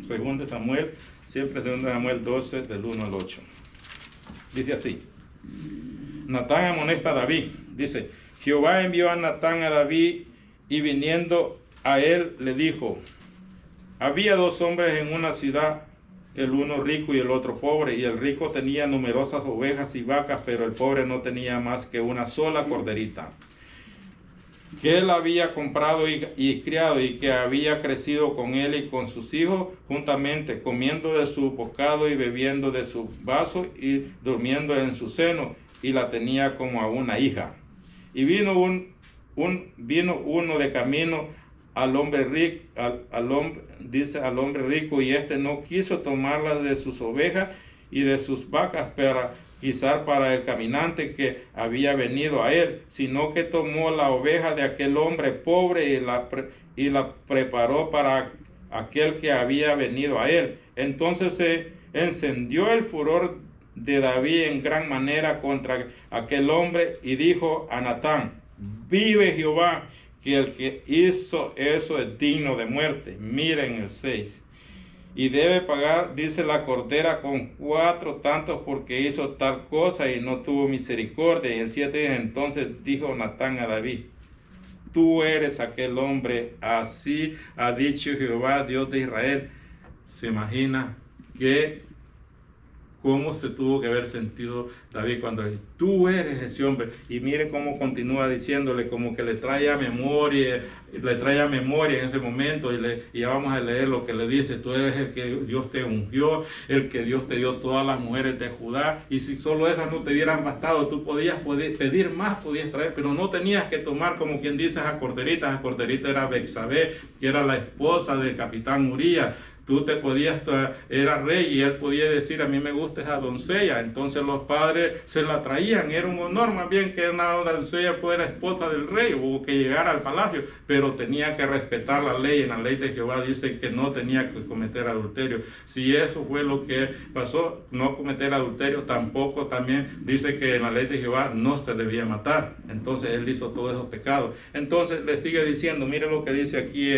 2 Samuel, siempre 2 Samuel 12, del 1 al 8. Dice así. Natán amonesta a David. Dice, Jehová envió a Natán a David, y viniendo a él le dijo, había dos hombres en una ciudad, el uno rico y el otro pobre, y el rico tenía numerosas ovejas y vacas, pero el pobre no tenía más que una sola corderita, que él había comprado y criado, y que había crecido con él y con sus hijos juntamente, comiendo de su bocado y bebiendo de su vaso y durmiendo en su seno, y la tenía como a una hija. Y vino uno de camino al hombre rico, al hombre rico, y éste no quiso tomarla de sus ovejas y de sus vacas para guisar para el caminante que había venido a él, sino que tomó la oveja de aquel hombre pobre y la preparó para aquel que había venido a él. Entonces se encendió el furor de David en gran manera contra aquel hombre, y dijo a Natán, vive Jehová, que el que hizo eso es digno de muerte. Miren el 6. Y debe pagar, dice, la cordera con 4 tantos, porque hizo tal cosa y no tuvo misericordia. Y el 7 dice, entonces dijo Natán a David, tú eres aquel hombre, así ha dicho Jehová, Dios de Israel. Se imagina cómo se tuvo que haber sentido David cuando dice, tú eres ese hombre. Y mire cómo continúa diciéndole, como que le trae a memoria en ese momento, y ya vamos a leer lo que le dice, tú eres el que Dios te ungió, el que Dios te dio todas las mujeres de Judá, y si solo esas no te hubieran bastado, tú podías pedir más, podías traer, pero no tenías que tomar, como quien dice, a corderita. A corderita era Betsabé, que era la esposa del capitán Urías. Tú era rey, y él podía decir, a mí me gusta esa doncella. Entonces los padres se la traían, era un honor más bien que una doncella fuera esposa del rey o que llegara al palacio, pero tenía que respetar la ley. En la ley de Jehová dice que no tenía que cometer adulterio. Si eso fue lo que pasó, no cometer adulterio, tampoco también dice que en la ley de Jehová no se debía matar. Entonces él hizo todos esos pecados. Entonces le sigue diciendo, mire lo que dice aquí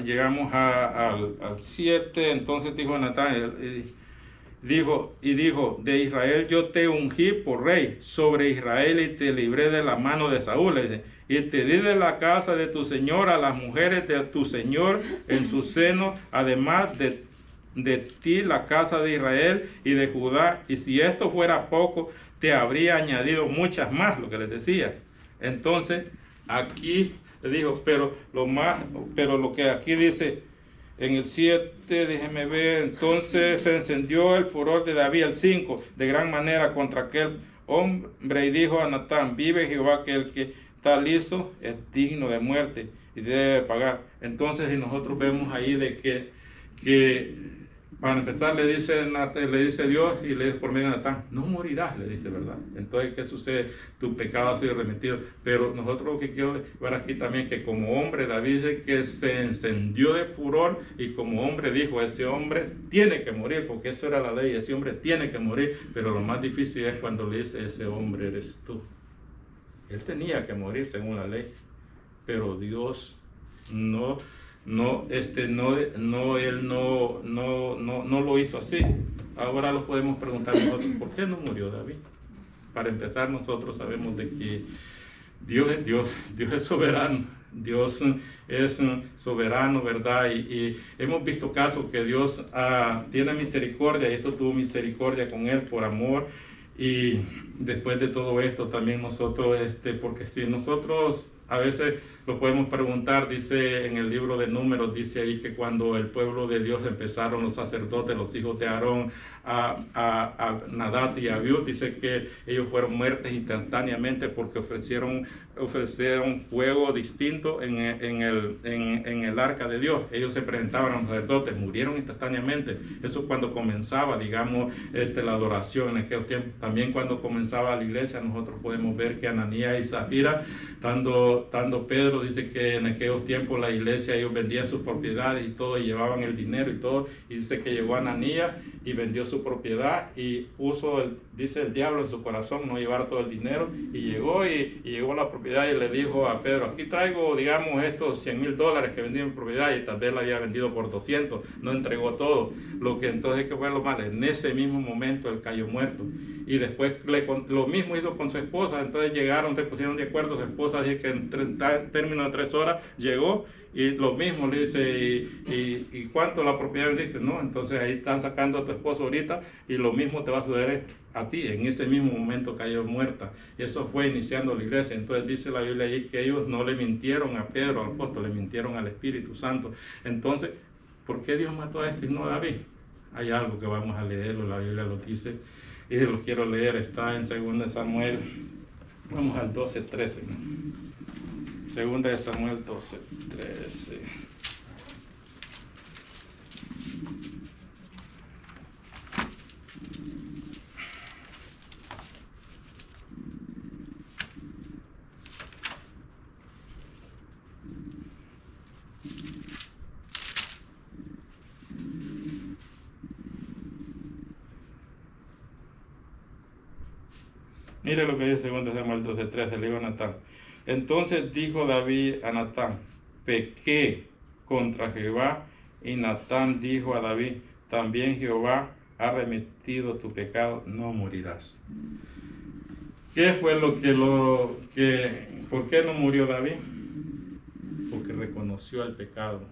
llegamos al 7. Entonces dijo Natán, dijo, de Israel yo te ungí por rey sobre Israel, y te libré de la mano de Saúl, y te di de la casa de tu señor a las mujeres de tu señor en su seno, además de ti la casa de Israel y de Judá, y si esto fuera poco, te habría añadido muchas más, lo que les decía. Entonces aquí le dijo, pero lo que aquí dice en el 7, déjeme ver, entonces se encendió el furor de David, el 5, de gran manera contra aquel hombre, y dijo a Natán, vive Jehová, que el que tal hizo es digno de muerte y debe pagar. Entonces, si nosotros vemos ahí de que para empezar le dice Dios, y le dice por medio de Natán, no morirás, le dice, ¿verdad? Entonces, ¿qué sucede? Tu pecado ha sido remitido. Pero nosotros lo que quiero ver aquí también, que como hombre, David dice que se encendió de furor, y como hombre dijo, ese hombre tiene que morir, porque eso era la ley, ese hombre tiene que morir. Pero lo más difícil es cuando le dice, ese hombre eres tú. Él tenía que morir según la ley, pero Dios no lo hizo así. Ahora lo podemos preguntar nosotros, ¿por qué no murió David? Para empezar, nosotros sabemos de que Dios es Dios, Dios es soberano, Dios es soberano, ¿verdad? Y hemos visto casos que Dios tiene misericordia, y esto tuvo misericordia con él por amor. Y después de todo esto también nosotros, porque si nosotros A veces lo podemos preguntar, dice en el libro de Números, dice ahí que cuando el pueblo de Dios empezaron los sacerdotes, los hijos de Aarón, a Nadab y Abiú, dice que ellos fueron muertos instantáneamente porque ofrecieron fuego distinto en el arca de Dios. Ellos se presentaban a los sacerdotes, murieron instantáneamente. Eso cuando comenzaba, digamos, la adoración en aquellos tiempos. También cuando comenzaba la iglesia, nosotros podemos ver que Ananías y Zafira, tanto Pedro, dice que en aquellos tiempos la iglesia, ellos vendían sus propiedades y todo, y llevaban el dinero y todo, y dice que llegó Ananías y vendió su propiedad y puso, dice el diablo en su corazón, no llevar todo el dinero, y llegó la propiedad y le dijo a Pedro, aquí traigo, digamos, estos $100,000 que vendí en mi propiedad, y tal vez la había vendido por 200, no entregó todo, lo que entonces que fue lo malo. En ese mismo momento él cayó muerto, y después lo mismo hizo con su esposa. Entonces llegaron, se pusieron de acuerdo, su esposa dice que en términos de 3 horas llegó, y lo mismo le dice, ¿y cuánto la propiedad vendiste? No, entonces ahí están sacando a tu esposo ahorita, y lo mismo te va a suceder a ti. En ese mismo momento cayó muerta, y eso fue iniciando la iglesia. Entonces dice la Biblia ahí que ellos no le mintieron a Pedro, al apóstol, le mintieron al Espíritu Santo. Entonces, ¿por qué Dios mató a este y no a David? Hay algo que vamos a leerlo, la Biblia lo dice, y lo quiero leer, está en 2 Samuel, vamos al 12:13, ¿no? 2 Samuel 12:13. Mire lo que dice 2 Samuel 12:13, le digo a Natán. Entonces dijo David a Natán, pequé contra Jehová, y Natán dijo a David, también Jehová ha remitido tu pecado, no morirás. ¿Qué fue por qué no murió David? Porque reconoció el pecado.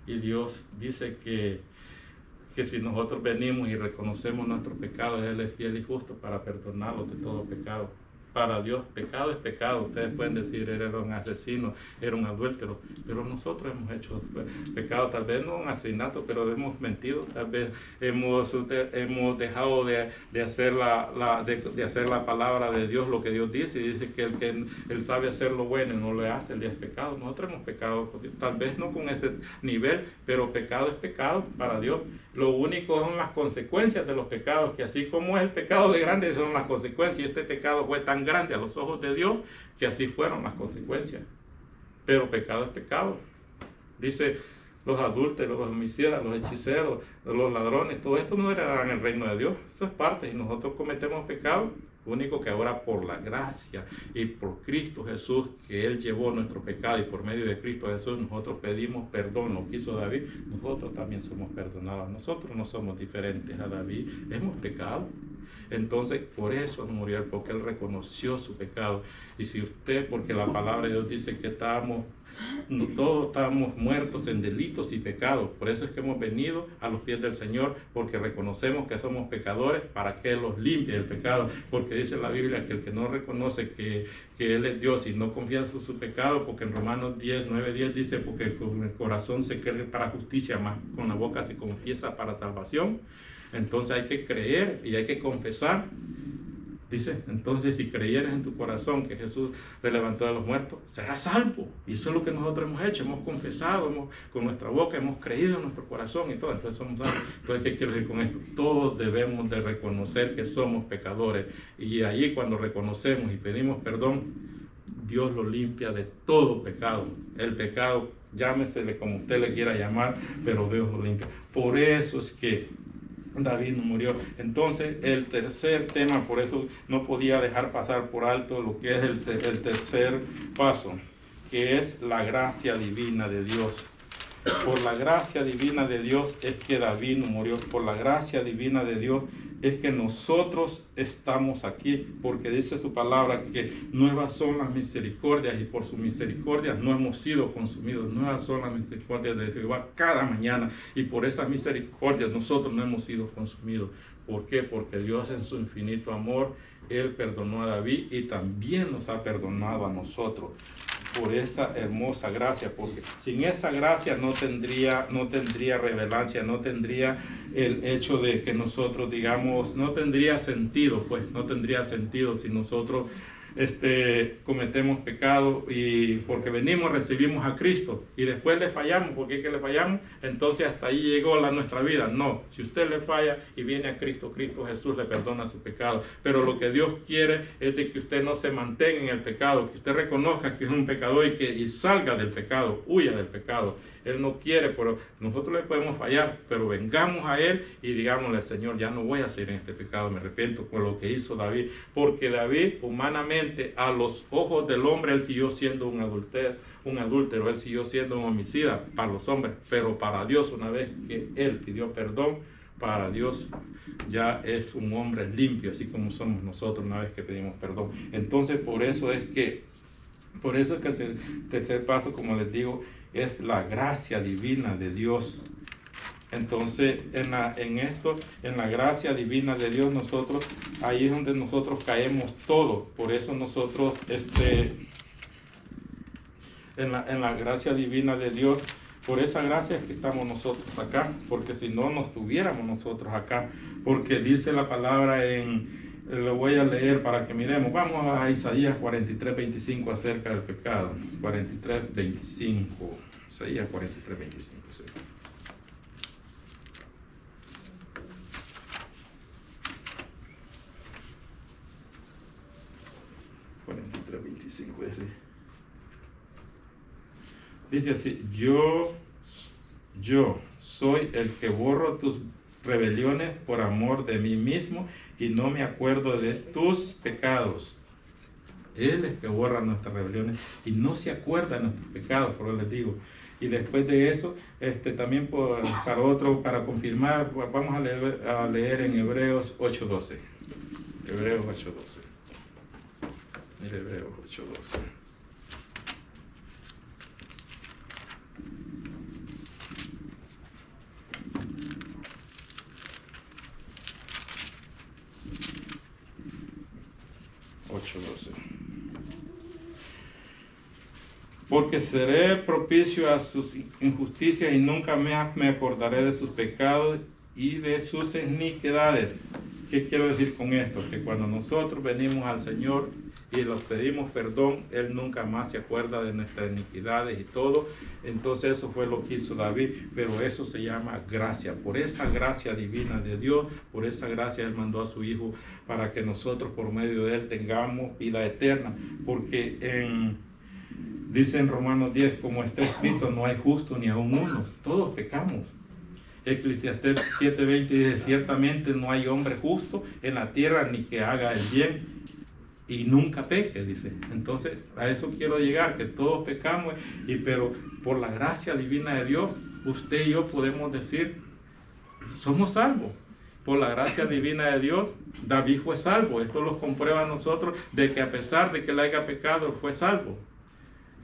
Y Dios dice que si nosotros venimos y reconocemos nuestros pecados, Él es fiel y justo para perdonarlos de todo pecado. Para Dios, pecado es pecado. Ustedes pueden decir, era un asesino, era un adúltero, pero nosotros hemos hecho pecado, tal vez no un asesinato, pero hemos mentido, tal vez hemos dejado de hacer la palabra de Dios, lo que Dios dice, y dice que él sabe hacer lo bueno y no lo hace, él es pecado. Nosotros hemos pecado, tal vez no con ese nivel, pero pecado es pecado para Dios. Lo único son las consecuencias de los pecados, que así como es el pecado de grande, son las consecuencias, y este pecado fue tan grande a los ojos de Dios que así fueron las consecuencias. Pero pecado es pecado. Dice, los adúlteros, los homicidas, los hechiceros, los ladrones, todo esto no heredarán el reino de Dios. Eso es parte, y nosotros cometemos pecado. Lo único que ahora por la gracia y por Cristo Jesús, que Él llevó nuestro pecado, y por medio de Cristo Jesús nosotros pedimos perdón. Lo que hizo David, nosotros también somos perdonados. Nosotros no somos diferentes a David, hemos pecado. Entonces, por eso murió Él, porque Él reconoció su pecado. Y si usted, porque la palabra de Dios dice que todos estábamos muertos en delitos y pecados, por eso es que hemos venido a los pies del Señor, porque reconocemos que somos pecadores, para que Él los limpie el pecado, porque dice la Biblia que el que no reconoce que Él es Dios y no confiesa su pecado, porque en Romanos 9:10 dice, porque con el corazón se cree para justicia, más con la boca se confiesa para salvación. Entonces hay que creer y hay que confesar. Dice, entonces si creyeres en tu corazón que Jesús te levantó de los muertos, serás salvo. Y eso es lo que nosotros hemos hecho, hemos confesado, con nuestra boca hemos creído en nuestro corazón y todo, entonces somos salvos. Entonces, ¿qué quiero decir con esto? Todos debemos de reconocer que somos pecadores, y ahí cuando reconocemos y pedimos perdón, Dios lo limpia de todo pecado. El pecado, llámesele como usted le quiera llamar, pero Dios lo limpia. Por eso es que David no murió. Entonces, el tercer tema, por eso no podía dejar pasar por alto lo que es el tercer paso, que es la gracia divina de Dios. Por la gracia divina de Dios es que David no murió. Por la gracia divina de Dios es que nosotros estamos aquí, porque dice su palabra que nuevas son las misericordias, y por su misericordia no hemos sido consumidos. Nuevas son las misericordias de Jehová cada mañana, y por esas misericordias nosotros no hemos sido consumidos. ¿Por qué? Porque Dios en su infinito amor, Él perdonó a David y también nos ha perdonado a nosotros por esa hermosa gracia, porque sin esa gracia no tendría relevancia, no tendría el hecho de que nosotros digamos, no tendría sentido, pues no tendría sentido si nosotros cometemos pecado y porque venimos, recibimos a Cristo y después le fallamos. ¿Por qué que le fallamos? Entonces hasta ahí llegó nuestra vida. No, si usted le falla y viene a Cristo, Cristo Jesús le perdona su pecado. Pero lo que Dios quiere es de que usted no se mantenga en el pecado, que usted reconozca que es un pecador y salga del pecado, huya del pecado. Él no quiere, pero nosotros le podemos fallar, pero vengamos a Él y digámosle: Señor, ya no voy a seguir en este pecado, me arrepiento por lo que hizo David, porque David humanamente a los ojos del hombre él siguió siendo un adúltero, él siguió siendo un homicida para los hombres, pero para Dios, una vez que él pidió perdón, para Dios ya es un hombre limpio, así como somos nosotros una vez que pedimos perdón. Entonces por eso es que el tercer paso, como les digo, es la gracia divina de Dios. Entonces, en la gracia divina de Dios, nosotros, ahí es donde nosotros caemos todo. Por eso nosotros, en la gracia divina de Dios, por esa gracia es que estamos nosotros acá, porque si no, no estuviéramos nosotros acá, porque dice la palabra lo voy a leer para que miremos. Vamos a Isaías 43:25 acerca del pecado. 43:25. Isaías 43:25. Sí. Dice así: yo soy el que borro tus rebeliones por amor de mí mismo y no me acuerdo de tus pecados. Él es que borra nuestras rebeliones y no se acuerda de nuestros pecados, por eso les digo. Y después de eso, también para confirmar, vamos a leer en Hebreos 8:12. Hebreos 8:12. Mire, Hebreos 8:12. Porque seré propicio a sus injusticias y nunca me acordaré de sus pecados y de sus iniquidades. ¿Qué quiero decir con esto? Que cuando nosotros venimos al Señor y los pedimos perdón, Él nunca más se acuerda de nuestras iniquidades y todo. Entonces eso fue lo que hizo David, pero eso se llama gracia. Por esa gracia divina de Dios, por esa gracia Él mandó a su Hijo para que nosotros por medio de Él tengamos vida eterna. Porque dice en Romanos 10, como está escrito, no hay justo ni aun uno, todos pecamos. Eclesiastés 7:20 dice: ciertamente no hay hombre justo en la tierra ni que haga el bien y nunca peque, dice. Entonces a eso quiero llegar, que todos pecamos, pero por la gracia divina de Dios, usted y yo podemos decir, somos salvos. Por la gracia divina de Dios, David fue salvo. Esto lo comprueba a nosotros, de que a pesar de que él haya pecado, fue salvo.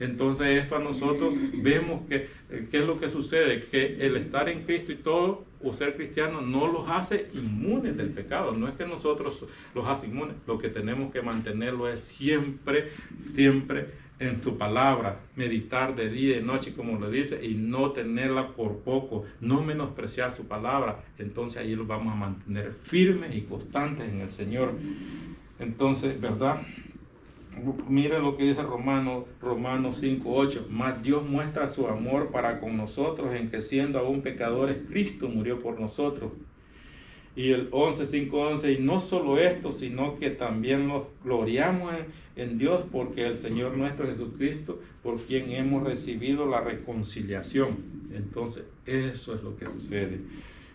Entonces esto a nosotros vemos que ¿qué es lo que sucede? Que el estar en Cristo y todo, o ser cristiano, no los hace inmunes del pecado. No es que nosotros los hace inmunes. Lo que tenemos que mantenerlo es siempre en tu palabra, meditar de día y de noche, como lo dice, y no tenerla por poco, no menospreciar su palabra. Entonces ahí los vamos a mantener firmes y constantes en el Señor. Entonces, ¿verdad? Mira lo que dice Romanos 5:8. Mas Dios muestra su amor para con nosotros en que siendo aún pecadores, Cristo murió por nosotros. Y el 5:11, y no solo esto, sino que también nos gloriamos en Dios, porque el Señor nuestro Jesucristo, por quien hemos recibido la reconciliación. Entonces, eso es lo que sucede,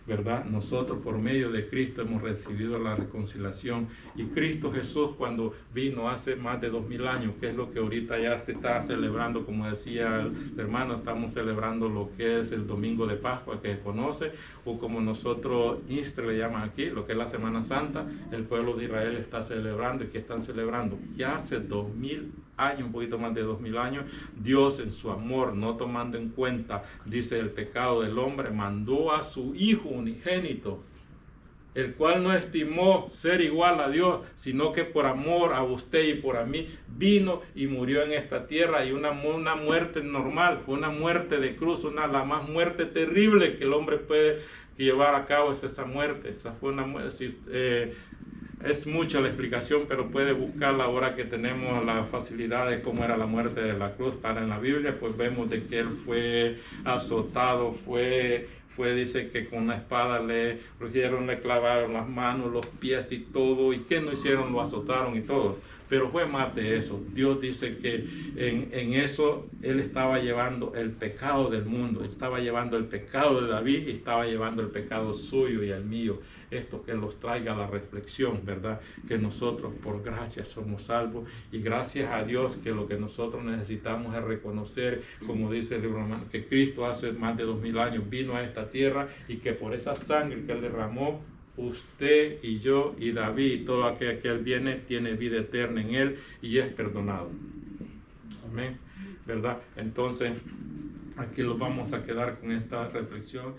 ¿verdad? Nosotros por medio de Cristo hemos recibido la reconciliación. Y Cristo Jesús, cuando vino hace más de 2000 años, que es lo que ahorita ya se está celebrando, como decía el hermano, estamos celebrando lo que es el Domingo de Pascua, que se conoce, o como nosotros Easter le llaman aquí, lo que es la Semana Santa. El pueblo de Israel está celebrando. ¿Y qué están celebrando? Ya hace 2000 años, un poquito más de 2000 años, Dios en su amor, no tomando en cuenta, dice, el pecado del hombre, mandó a su Hijo unigénito el cual no estimó ser igual a Dios, sino que por amor a usted y por a mí vino y murió en esta tierra, y una muerte normal, fue una muerte de cruz, la más muerte terrible que el hombre puede llevar a cabo, es esa muerte. Esa fue una muerte. Es mucha la explicación, pero puede buscarla ahora que tenemos la facilidad de cómo era la muerte de la cruz. Para en la Biblia, pues vemos de que él fue azotado, dice que con una espada le cogieron, le clavaron las manos, los pies y todo, y que no hicieron, lo azotaron y todo. Pero fue más de eso. Dios dice que en eso él estaba llevando el pecado del mundo, estaba llevando el pecado de David y estaba llevando el pecado suyo y el mío. Esto que los traiga a la reflexión, ¿verdad? Que nosotros por gracia somos salvos, y gracias a Dios que lo que nosotros necesitamos es reconocer, como dice el libro romano, que Cristo hace más de 2000 años vino a esta tierra, y que por esa sangre que él derramó, usted y yo y David y todo aquel que él viene tiene vida eterna en él y es perdonado. Amén, ¿verdad? Entonces aquí lo vamos a quedar con esta reflexión.